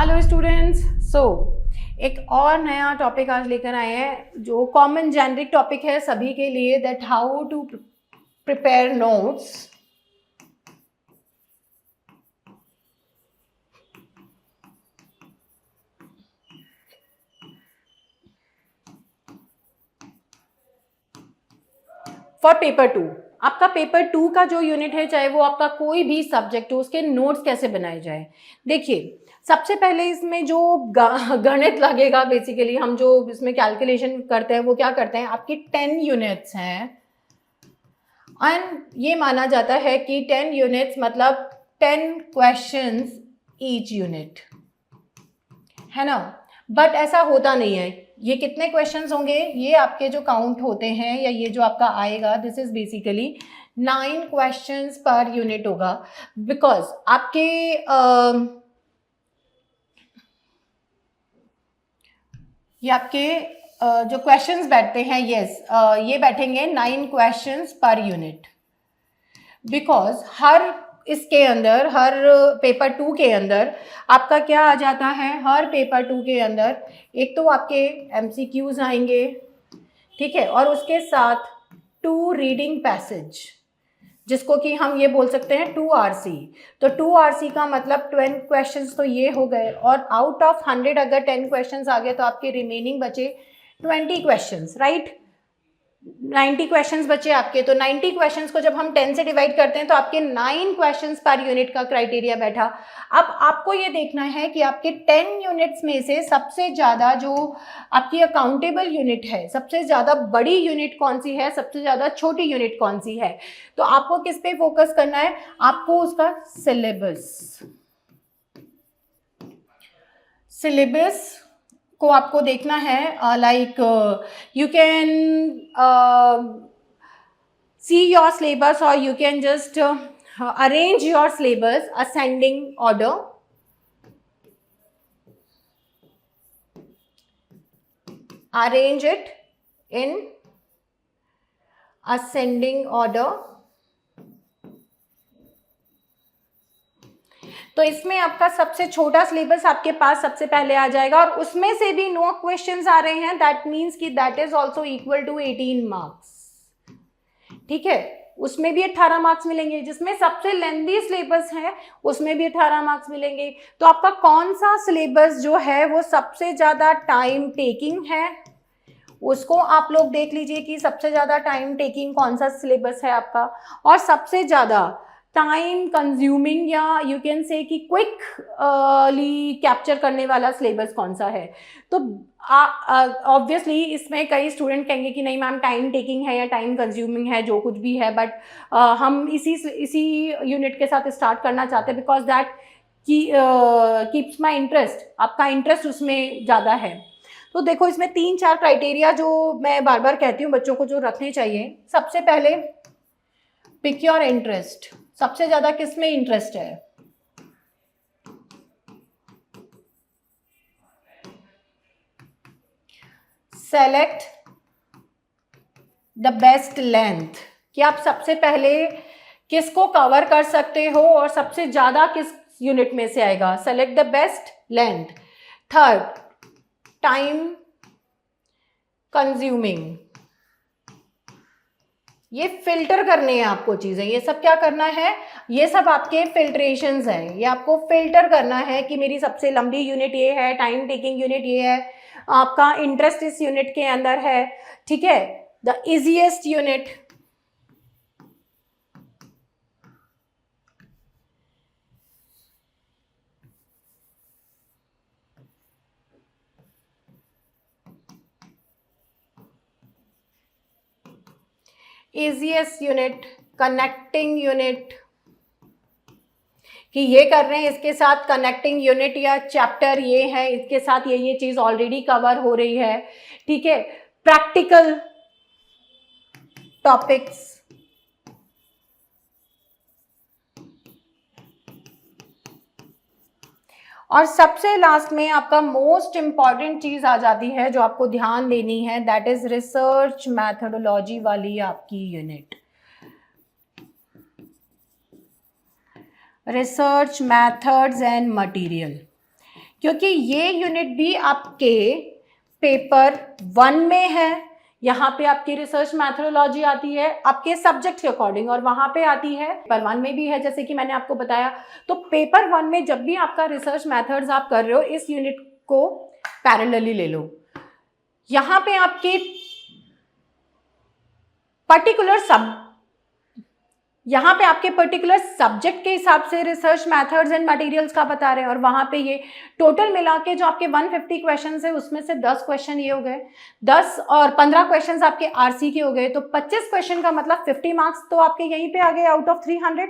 Hello students. एक और नया टॉपिक आज लेकर आए हैं जो कॉमन जेनरिक टॉपिक है सभी के लिए, that how to prepare notes for paper 2। आपका पेपर 2 का जो यूनिट है, चाहे वो आपका कोई भी सब्जेक्ट हो, उसके नोट्स कैसे बनाए जाए। देखिए, सबसे पहले इसमें जो गणित लगेगा, बेसिकली हम जो इसमें कैलकुलेशन करते हैं वो क्या करते हैं, आपकी 10 यूनिट्स हैं एंड ये माना जाता है कि 10 यूनिट्स मतलब 10 क्वेश्चंस ईच यूनिट, है ना। बट ऐसा होता नहीं है। ये कितने क्वेश्चंस होंगे, ये आपके जो काउंट होते हैं या ये जो आपका आएगा, this is basically 9 questions per unit होगा। बिकॉज आपके ये आपके जो क्वेश्चंस बैठते हैं, ये बैठेंगे 9 क्वेश्चंस पर यूनिट। बिकॉज हर इसके अंदर, हर पेपर 2 के अंदर आपका क्या आ जाता है, हर पेपर 2 के अंदर एक तो आपके MCQs आएंगे, ठीक है, और उसके साथ 2 रीडिंग पैसेज, जिसको कि हम ये बोल सकते हैं 2RC। तो 2RC का मतलब 20 क्वेश्चंस तो ये हो गए, और आउट ऑफ 100 अगर 10 क्वेश्चंस आ गए तो आपके रिमेनिंग बचे 20 क्वेश्चंस, राइट। 90 क्वेश्चंस बचे आपके। तो 90 क्वेश्चंस को जब हम 10 से डिवाइड करते हैं तो आपके 9 क्वेश्चंस पर यूनिट का क्राइटेरिया बैठा। अब आपको ये देखना है कि आपके 10 यूनिट्स में से सबसे ज़्यादा जो आपकी अकाउंटेबल यूनिट है, सबसे ज़्यादा बड़ी यूनिट कौन सी है, सबसे ज़्यादा छोटी यूनिट कौन सी है। तो आपको किस पे फोकस करना है, आपको उसका सिलेबस को आपको देखना है। Like you can see your syllabus और you can just arrange your syllabus ascending order. Arrange it in ascending order. तो इसमें आपका सबसे छोटा सिलेबस आपके पास सबसे पहले आ जाएगा, और उसमें से भी 9 क्वेश्चंस आ रहे हैं, दैट मीन्स कि that is also equal to 18 marks, ठीक है। उसमें भी 18 मार्क्स मिलेंगे। जिसमें सबसे लेंथी सिलेबस है उसमें भी 18 मार्क्स मिलेंगे। तो आपका कौन सा सिलेबस जो है वो सबसे ज्यादा टाइम टेकिंग है, उसको आप लोग देख लीजिए कि सबसे ज्यादा टाइम टेकिंग कौन सा सिलेबस है आपका, और सबसे ज्यादा टाइम कंज्यूमिंग या यू कैन से कि क्विकली कैप्चर करने वाला सिलेबस कौन सा है। तो ऑब्वियसली इसमें कई स्टूडेंट कहेंगे कि नहीं मैम, टाइम टेकिंग है या टाइम कंज्यूमिंग है, जो कुछ भी है, बट हम इसी यूनिट के साथ स्टार्ट करना चाहते हैं because that keeps my interest. आपका इंटरेस्ट उसमें ज़्यादा है। तो देखो, इसमें 3-4 क्राइटेरिया जो मैं बार बार कहती हूँ बच्चों को जो रखने चाहिए। सबसे पहले पिक योर इंटरेस्ट। सबसे ज्यादा किस में इंटरेस्ट है, सेलेक्ट द बेस्ट लेंथ, कि आप सबसे पहले किसको कवर कर सकते हो और सबसे ज्यादा किस यूनिट में से आएगा। Select the best length. Third, time consuming. ये फिल्टर करने हैं आपको चीजें। ये सब क्या करना है, ये सब आपके फिल्ट्रेशंस हैं। ये आपको फिल्टर करना है कि मेरी सबसे लंबी यूनिट ये है, टाइम टेकिंग यूनिट ये है, आपका इंटरेस्ट इस यूनिट के अंदर है, ठीक है। The easiest unit, easiest unit, connecting unit, कि ये कर रहे हैं, इसके साथ कनेक्टिंग यूनिट या चैप्टर ये है, इसके साथ ये चीज ऑलरेडी कवर हो रही है, ठीक है। प्रैक्टिकल टॉपिक्स, और सबसे लास्ट में आपका मोस्ट इंपॉर्टेंट चीज आ जाती है जो आपको ध्यान देनी है, दैट इज रिसर्च मैथोडोलॉजी वाली आपकी unit. Research methods and material, क्योंकि ये यूनिट भी आपके पेपर 1 में है। यहाँ पे आपकी रिसर्च मैथोडोलॉजी आती है आपके सब्जेक्ट के अकॉर्डिंग, और वहां पे आती है पेपर 1 में भी है, जैसे कि मैंने आपको बताया। तो पेपर 1 में जब भी आपका रिसर्च मेथड्स आप कर रहे हो, इस यूनिट को पैरेलली ले लो। यहाँ पे आपके पर्टिकुलर सब्जेक्ट के हिसाब से रिसर्च मेथड्स एंड मटेरियल्स का बता रहे हैं, और वहां पे ये टोटल मिला के जो आपके 150 क्वेश्चन है उसमें से 10 क्वेश्चन ये हो गए, 10 और 15 क्वेश्चन आपके आरसी के हो गए, तो 25 क्वेश्चन का मतलब 50 मार्क्स तो आपके यहीं पे आ गए आउट ऑफ 300,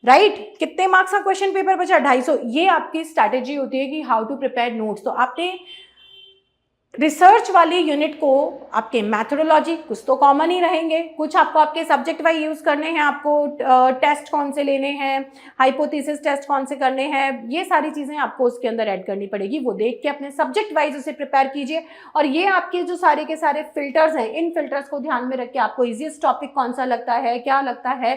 राइट। कितने मार्क्स का क्वेश्चन पेपर बचा? 250। ये आपकी स्ट्रैटेजी होती है कि हाउ टू प्रिपेयर नोट्स। तो आपने रिसर्च वाली यूनिट को आपके मैथोडोलॉजी कुछ तो कॉमन ही रहेंगे, कुछ आपको आपके सब्जेक्ट वाइज यूज करने हैं, आपको टेस्ट कौन से लेने हैं, हाइपोथेसिस टेस्ट कौन से करने हैं, ये सारी चीजें आपको उसके अंदर ऐड करनी पड़ेगी। वो देख के अपने सब्जेक्ट वाइज उसे प्रिपेयर कीजिए। और ये आपके जो सारे के सारे फिल्टर्स हैं, इन फिल्टर्स को ध्यान में रख के आपको इजीएस्ट टॉपिक कौन सा लगता है, क्या लगता है,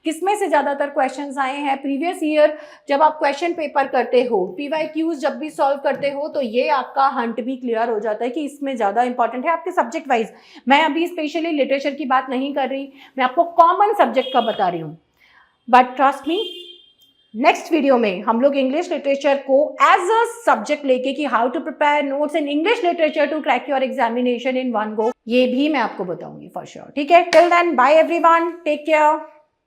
किसमें से ज्यादातर क्वेश्चन आए हैं प्रीवियस ईयर, जब आप क्वेश्चन पेपर करते हो, पीवाईक्यूज जब भी सॉल्व करते हो, तो ये आपका हंट भी क्लियर हो जाता है कि इसमें ज्यादा इंपॉर्टेंट है आपके सब्जेक्ट वाइज। मैं अभी स्पेशली लिटरेचर की बात नहीं कर रही, मैं आपको कॉमन सब्जेक्ट का बता रही हूं। But trust me, next video में हम लोग इंग्लिश लिटरेचर को एज अ सब्जेक्ट लेके कि how to prepare notes in English literature to crack your examination in one go, ये भी मैं आपको बताऊंगी फॉर श्योर। ठीक है, till then bye everyone, take care.